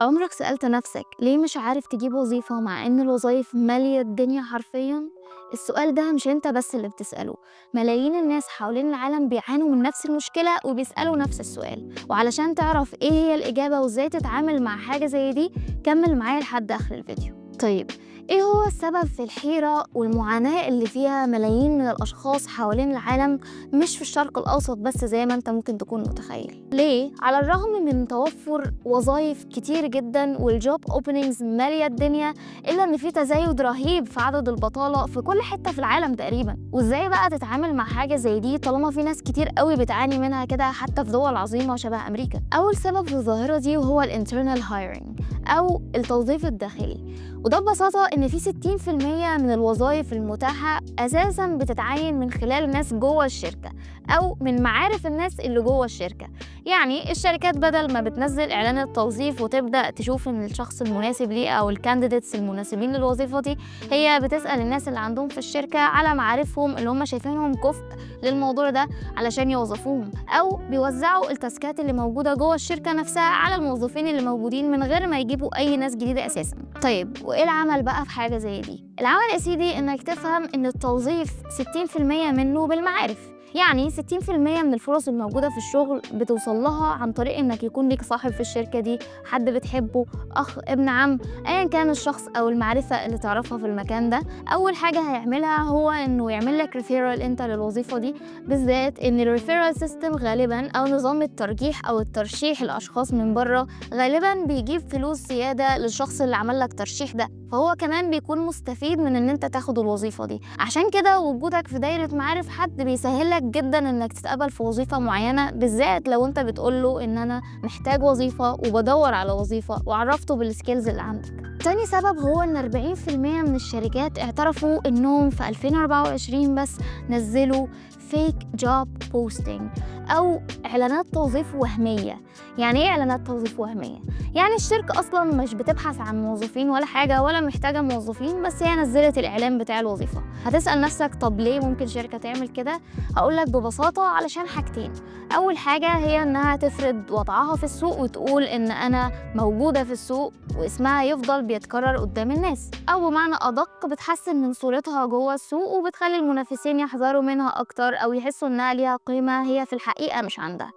عمرك سألت نفسك ليه مش عارف تجيب وظيفة مع إن الوظايف مالية الدنيا حرفيا؟ السؤال ده مش انت بس اللي بتسأله، ملايين الناس حوالين العالم بيعانوا من نفس المشكلة وبيسألوا نفس السؤال. وعلشان تعرف ايه هي الإجابة وازاي تتعامل مع حاجة زي دي، كمل معايا لحد آخر الفيديو. طيب، ايه هو السبب في الحيرة والمعاناة اللي فيها ملايين من الأشخاص حوالين العالم، مش في الشرق الأوسط بس زي ما انت ممكن تكون متخيل؟ ليه؟ على الرغم من توفر وظائف كتير جدا والجوب اوبننجز مالية الدنيا، إلا إن في تزايد رهيب في عدد البطالة في كل حتة في العالم تقريبا. وازاي بقى تتعامل مع حاجة زي دي طالما في ناس كتير قوي بتعاني منها كده حتى في دول عظيمة شبه أمريكا؟ أول سبب في الظاهرة دي وهو الانترنال هايرنج أو التوظيف الداخلي، وده ببساطة إن في 60% من الوظائف المتاحة أساساً بتتعين من خلال ناس جوه الشركة أو من معارف الناس اللي جوه الشركة. يعني الشركات بدل ما بتنزل إعلان التوظيف وتبدأ تشوف إن الشخص المناسب ليه أو الكانديديتس المناسبين للوظيفة دي، هي بتسأل الناس اللي عندهم في الشركة على معارفهم اللي هم شايفينهم كفء للموضوع ده علشان يوظفوهم، أو بيوزعوا التاسكات اللي موجودة جوه الشركة نفسها على الموظفين اللي موجودين من غير ما يجيبوا أي ناس جديدة أساساً. طيب، وإيه العمل بقى في حاجة زي دي؟ العمل يا سيدي إنك تفهم إن التوظيف 60% منه بالمعارف. يعني 60% من الفرص الموجودة في الشغل بتوصل لها عن طريق إنك يكون لك صاحب في الشركة دي، حد بتحبه، أخ، ابن عم، أيا كان الشخص أو المعرفة اللي تعرفها في المكان ده. أول حاجة هيعملها هو إنه يعمل لك ريفيرال أنت للوظيفة دي، بالذات إن الريفيرال سيستم غالبا أو نظام الترجيح أو الترشيح الأشخاص من بره غالبا بيجيب فلوس زيادة للشخص اللي عمل لك ترشيح ده، فهو كمان بيكون مستفيد من ان انت تاخد الوظيفة دي. عشان كده وجودك في دايرة معارف حد بيسهلك جدا انك تتقبل في وظيفة معينة، بالذات لو انت بتقوله ان انا محتاج وظيفة وبدور على وظيفة وعرفته بالسكيلز اللي عندك. تاني سبب هو ان 40% من الشركات اعترفوا انهم في 2024 بس نزلوا فيك جوب بوستنج او اعلانات توظيف وهمية. يعني ايه اعلانات توظيف وهمية؟ يعني الشركة اصلا مش بتبحث عن موظفين ولا حاجة ولا محتاجة موظفين، بس هي نزلت الاعلان بتاع الوظيفة. هتسأل نفسك طب ليه ممكن شركة تعمل كده؟ هقولك ببساطة علشان حاجتين. اول حاجة هي انها تفرض وضعها في السوق وتقول ان انا موجودة في السوق واسمها يفضل بيتكرر قدام الناس، او بمعنى ادق بتحسن من صورتها جوه السوق وبتخلي المنافسين يحذروا منها اكتر او يحسوا انها ليها قيمة هي في الحقيقة مش عندها.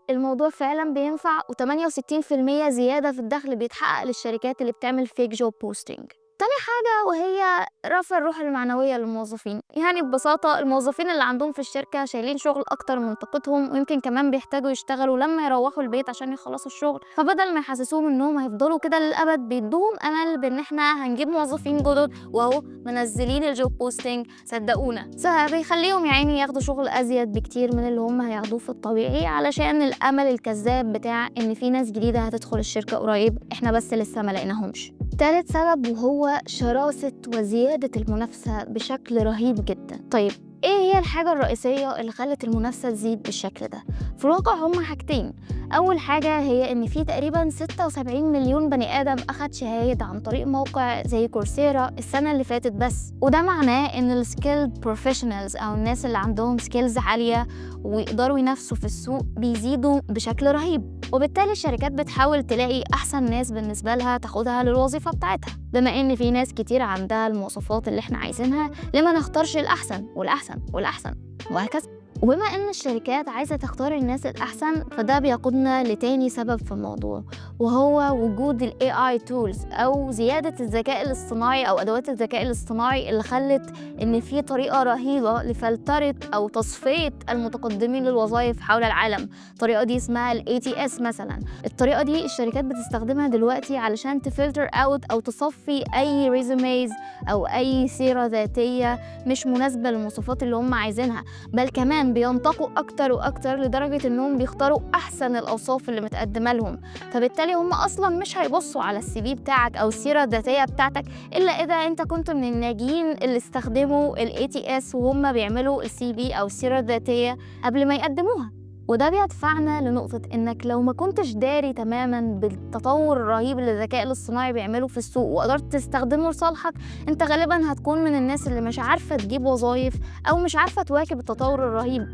الموضوع فعلا بينفع، و68% زيادة في الدخل بيتحقق للشركات اللي بتعمل فيك جوب بوستنج. تاني حاجة وهي رفع الروح المعنوية للموظفين. يعني ببساطة الموظفين اللي عندهم في الشركة شايلين شغل أكتر من طاقتهم، ويمكن كمان بيحتاجوا يشتغلوا لما يروحوا البيت عشان يخلصوا الشغل، فبدل ما يحسسوهم إنهم هيفضلوا كده للأبد بيدوهم أمل بإن إحنا هنجيب موظفين جدد، وأهو منزلين الجوب بوستنج صدقونا. بيخليهم يا عيني ياخدوا شغل أزيد بكتير من اللي هم هياخدوه في الطبيعي، علشان الأمل الكذاب بتاع إن في ناس جديدة هتدخل الشركة قريب إحنا بس لسه ما لقيناهمش. تالت سبب وهو شراسة وزيادة المنافسة بشكل رهيب جدا. طيب، ايه هي الحاجة الرئيسية اللي خلت المنافسة تزيد بالشكل ده؟ في الواقع هما حاجتين. أول حاجة هي إن في تقريبا 76 مليون بني آدم أخد شهايد عن طريق موقع زي كورسيرا السنة اللي فاتت بس، وده معناه إن السكيلد بروفيشنالز أو الناس اللي عندهم سكيلز عالية ويقدروا ينافسوا في السوق بيزيدوا بشكل رهيب، وبالتالي الشركات بتحاول تلاقي أحسن ناس بالنسبة لها تاخدها للوظيفة بتاعتها. بما إن في ناس كتير عندها المواصفات اللي احنا عايزينها، لما نختارش الأحسن والأحسن والأحسن وهكذا. وبما ان الشركات عايزة تختار الناس الأحسن، فده بيقودنا لتاني سبب في الموضوع، وهو وجود ال AI tools أو زيادة الذكاء الاصطناعي أو أدوات الذكاء الاصطناعي اللي خلت إن في طريقة رهيبة لفلترة أو تصفية المتقدمين للوظائف حول العالم. الطريقة دي اسمها ال ATS مثلا. الطريقة دي الشركات بتستخدمها دلوقتي علشان تفلتر اوت أو تصفي أي ريزوميز أو أي سيرة ذاتية مش مناسبة للمواصفات اللي هم عايزينها، بل كمان بينتقوا أكتر وأكتر لدرجة إنهم بيختاروا أحسن الأوصاف اللي متقدمة لهم. فبالتالي هم أصلاً مش هيبصوا على السي في بتاعك أو السيرة الذاتية بتاعتك إلا إذا أنت كنت من الناجين اللي استخدموا ال ATS وهم بيعملوا السي في أو السيرة الذاتية قبل ما يقدموها. وده بيدفعنا لنقطة إنك لو ما كنتش داري تماماً بالتطور الرهيب اللي الذكاء الاصطناعي بيعمله في السوق وقدرت تستخدمه لصالحك، انت غالباً هتكون من الناس اللي مش عارفة تجيب وظائف أو مش عارفة تواكب التطور الرهيب،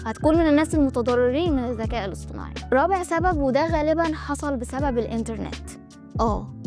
هتكون من الناس المتضررين من الذكاء الاصطناعي. رابع سبب، وده غالباً حصل بسبب الإنترنت.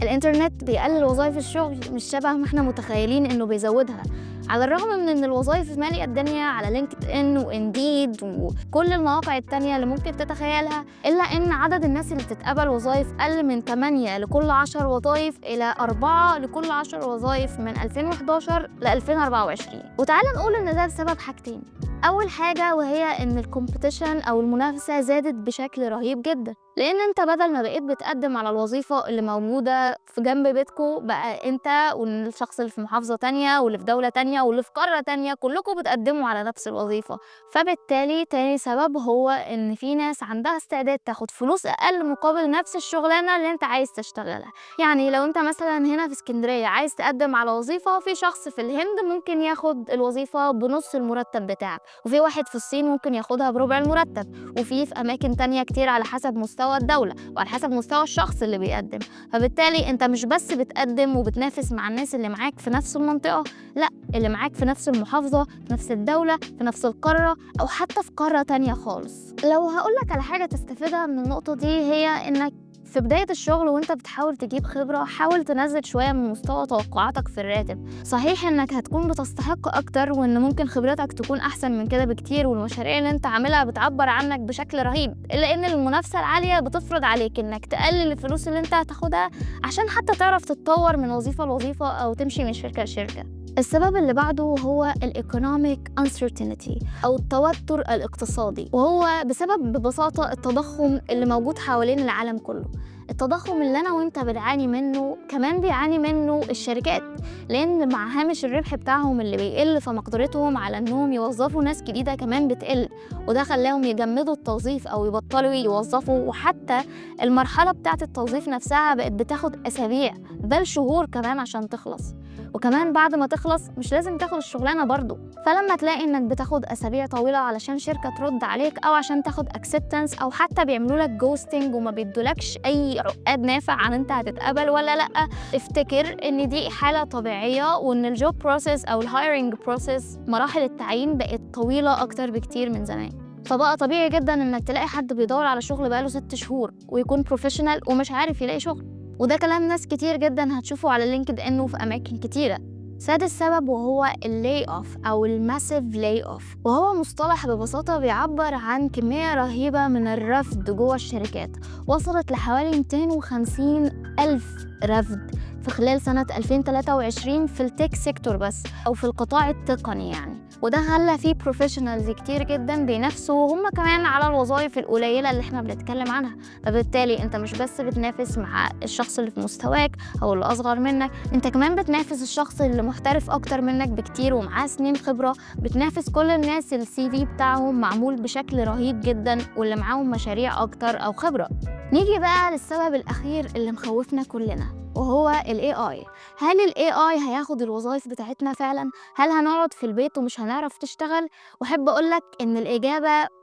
الإنترنت بيقلل وظايف الشغل مش شبه ما احنا متخيلين إنه بيزودها. على الرغم من إن الوظايف مالية الدنيا على لينكد إن وإنديد وكل المواقع التانية اللي ممكن تتخيلها، إلا إن عدد الناس اللي بتتقبل وظايف قل من 8 لكل 10 وظايف إلى 4 لكل 10 وظايف من 2011 ل 2024. وتعالى نقول إن ده بسبب حاجتين. أول حاجة وهي إن الكومبيتيشن أو المنافسة زادت بشكل رهيب جدا، لأن أنت بدل ما بقيت بتقدم على الوظيفة اللي موجودة في جنب بيتكو، بقى أنت والشخص اللي في محافظة تانية واللي في دولة تانية واللي في قارة تانية كلكم بتقدموا على نفس الوظيفة. فبالتالي تاني سبب هو إن في ناس عندها استعداد تاخد فلوس أقل مقابل نفس الشغلانة اللي أنت عايز تشتغلها. يعني لو أنت مثلا هنا في اسكندرية عايز تقدم على وظيفة، في شخص في الهند ممكن ياخد الوظيفة بنص المرتب بتاعك، وفي واحد في الصين ممكن ياخدها بربع المرتب، وفي أماكن تانية كتير على حسب مستوى الدولة وعلى حسب مستوى الشخص اللي بيقدم. فبالتالي انت مش بس بتقدم وبتنافس مع الناس اللي معاك في نفس المنطقة، لا، اللي معاك في نفس المحافظة، في نفس الدولة، في نفس القارة، أو حتى في قارة تانية خالص. لو هقولك على حاجة تستفيدها من النقطة دي، هي إنك في بداية الشغل وانت بتحاول تجيب خبرة، حاول تنزل شوية من مستوى توقعاتك في الراتب. صحيح انك هتكون بتستحق اكتر، وان ممكن خبرتك تكون احسن من كده بكتير، والمشاريع اللي انت عاملها بتعبر عنك بشكل رهيب، الا ان المنافسة العالية بتفرض عليك انك تقلل الفلوس اللي انت هتاخدها عشان حتى تعرف تتطور من وظيفة لوظيفة او تمشي من شركة لشركة. السبب اللي بعده هو الايكونوميك uncertainty أو التوتر الاقتصادي، وهو بسبب ببساطة التضخم اللي موجود حوالين العالم كله. التضخم اللي أنا وإنت بنعاني منه كمان بيعاني منه الشركات، لأن مع هامش الربح بتاعهم اللي بيقل، فمقدرتهم على إنهم يوظفوا ناس جديدة كمان بتقل، وده خلاهم يجمدوا التوظيف أو يبطلوا يوظفوا. وحتى المرحلة بتاعة التوظيف نفسها بقت بتاخد أسابيع بل شهور كمان عشان تخلص، وكمان بعد ما تخلص مش لازم تاخد الشغلانة برضو. فلما تلاقي انك بتاخد اسابيع طويلة علشان شركة ترد عليك، او عشان تاخد اكسبتنس، او حتى بيعملوا لك جوستنج وما بيدولكش اي عقاد نافع عن انت هتتقبل ولا لا، افتكر ان دي حالة طبيعية، وان الجوب بروسيس او الهايرنج بروسيس، مراحل التعيين بقت طويلة اكتر بكتير من زمان. فبقى طبيعي جدا انك تلاقي حد بيدور على شغل بقاله 6 شهور ويكون بروفيشنال ومش عارف يلاقي شغل، وده كلام ناس كتير جدا هتشوفه على لينكد ان وفي اماكن كتيره. سادس سبب وهو اللاي اوف او الماسيف لاي اوف، وهو مصطلح ببساطه بيعبر عن كميه رهيبه من الرفض جوه الشركات، وصلت لحوالي 250 ألف رفض في خلال سنة 2023 في التك سيكتور بس، أو في القطاع التقني يعني. وده خلى فيه بروفيشنالز كتير جدا بينافسوا هم كمان على الوظائف القليلة اللي احنا بنتكلم عنها. فبالتالي انت مش بس بتنافس مع الشخص اللي في مستواك أو اللي أصغر منك، انت كمان بتنافس الشخص اللي محترف أكتر منك بكتير ومعاه سنين خبرة، بتنافس كل الناس السي في بتاعهم معمول بشكل رهيب جدا واللي معاهم مشاريع أكتر أو خبرة. نيجي بقى للسبب الأخير اللي مخوفنا كلنا، وهو ال AI. هل ال AI هياخد الوظائف بتاعتنا فعلا؟ هل هنقعد في البيت ومش هنعرف تشتغل؟ وأحب أقولك إن الإجابة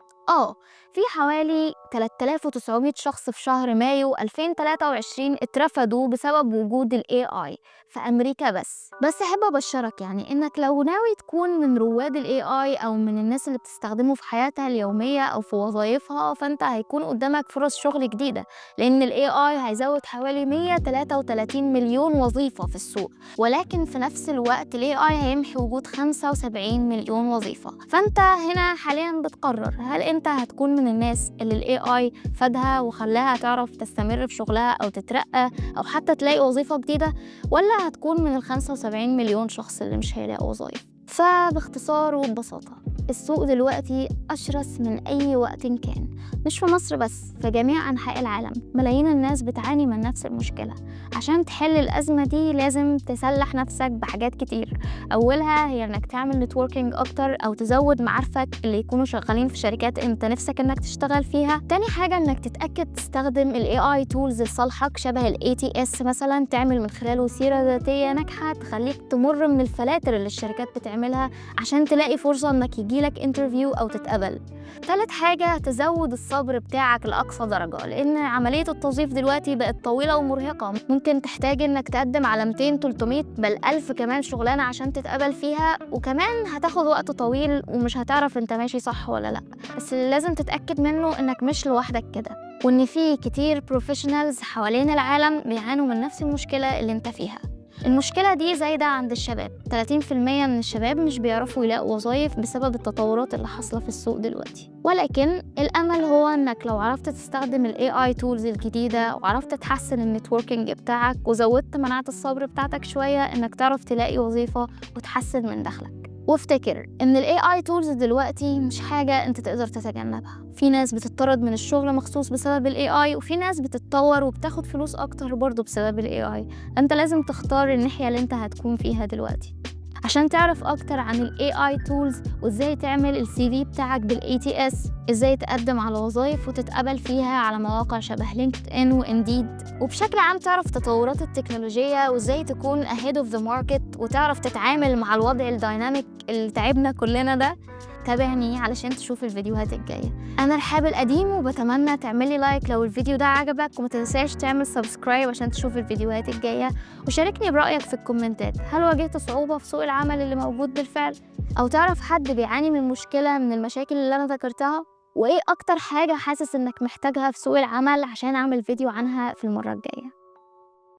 في حوالي 3900 شخص في شهر مايو 2023 اترفضوا بسبب وجود ال AI في أمريكا بس أحب أبشرك يعني إنك لو ناوي تكون من رواد ال AI أو من الناس اللي بتستخدمه في حياتها اليومية أو في وظائفها، فأنت هيكون قدامك فرص شغل جديدة، لأن ال AI هيزود حوالي 133 مليون وظيفة في السوق، ولكن في نفس الوقت ال AI هيمحي وجود 75 مليون وظيفة. فأنت هنا حاليا بتقرر، هل أنت هتكون من الناس اللي ال AI فادها وخلاها تعرف تستمر في شغلها أو تترقى أو حتى تلاقي وظيفة جديدة، ولا هتكون من ال 75 مليون شخص اللي مش هيلاقوا وظائف؟ فباختصار وببساطة، السوق دلوقتي أشرس من أي وقت كان، مش في مصر بس، في جميع أنحاء العالم. ملايين الناس بتعاني من نفس المشكلة. عشان تحل الأزمة دي لازم تسلح نفسك بحاجات كتير. أولها هي إنك تعمل نتوركينج أكتر أو تزود معارفك اللي يكونوا شغالين في شركات أنت نفسك إنك تشتغل فيها. تاني حاجة إنك تتأكد تستخدم ال AI tools لصالحك، شبه ال ATS مثلا، تعمل من خلاله سيرة ذاتية ناجحة تخليك تمر من الفلاتر اللي الشركات بتعملها عشان تلاقي فرصة إنك يجيلك انترفيو أو تتقبل. ثالث حاجة تزود الصبر بتاعك لأقصى درجة، لأن عملية التوظيف دلوقتي بقت طويلة ومرهقة، ممكن تحتاج إنك تقدم على 200 300 بل 1000 كمان شغلانة عشان تتقبل فيها، وكمان هتاخد وقت طويل ومش هتعرف انت ماشي صح ولا لأ. بس اللي لازم تتأكد منه إنك مش لوحدك كده. وإن في كتير بروفيشنالز حوالين العالم بيعانوا من نفس المشكلة اللي انت فيها. المشكلة دي زايدة عند الشباب، 30% من الشباب مش بيعرفوا يلاقوا وظايف بسبب التطورات اللي حاصلة في السوق دلوقتي. ولكن الأمل هو إنك لو عرفت تستخدم ال AI tools الجديدة وعرفت تحسن النتوركينج بتاعك وزودت مناعة الصبر بتاعتك شوية، إنك تعرف تلاقي وظيفة وتحسن من دخلك. وافتكر إن ال AI tools دلوقتي مش حاجة أنت تقدر تتجنبها. في ناس بتطرد من الشغل مخصوص بسبب ال AI، وفي ناس بتتطور وبتاخد فلوس أكتر برضو بسبب ال AI. أنت لازم تختار الناحية اللي أنت هتكون فيها دلوقتي. عشان تعرف أكتر عن ال AI tools وإزاي تعمل ال CV بتاعك بال ATS، إزاي تقدم على وظائف وتتقبل فيها على مواقع شبه LinkedIn وإنديد، وبشكل عام تعرف تطورات التكنولوجية وإزاي تكون ahead of the market وتعرف تتعامل مع الوضع الديناميك اللي تعبنا كلنا ده، تابعني علشان تشوف الفيديوهات الجاية. أنا رحاب القديم وبتمنى تعملي لايك لو الفيديو ده عجبك، وما تنساش تعمل سبسكرايب عشان تشوف الفيديوهات الجاية، وشاركني برأيك في الكومنتات. هل واجهت صعوبة في سوق العمل اللي موجود بالفعل؟ أو تعرف حد بيعاني من مشكلة من المشاكل اللي أنا ذكرتها؟ وإيه أكتر حاجة حاسس إنك محتاجها في سوق العمل عشان أعمل فيديو عنها في المرة الجاية؟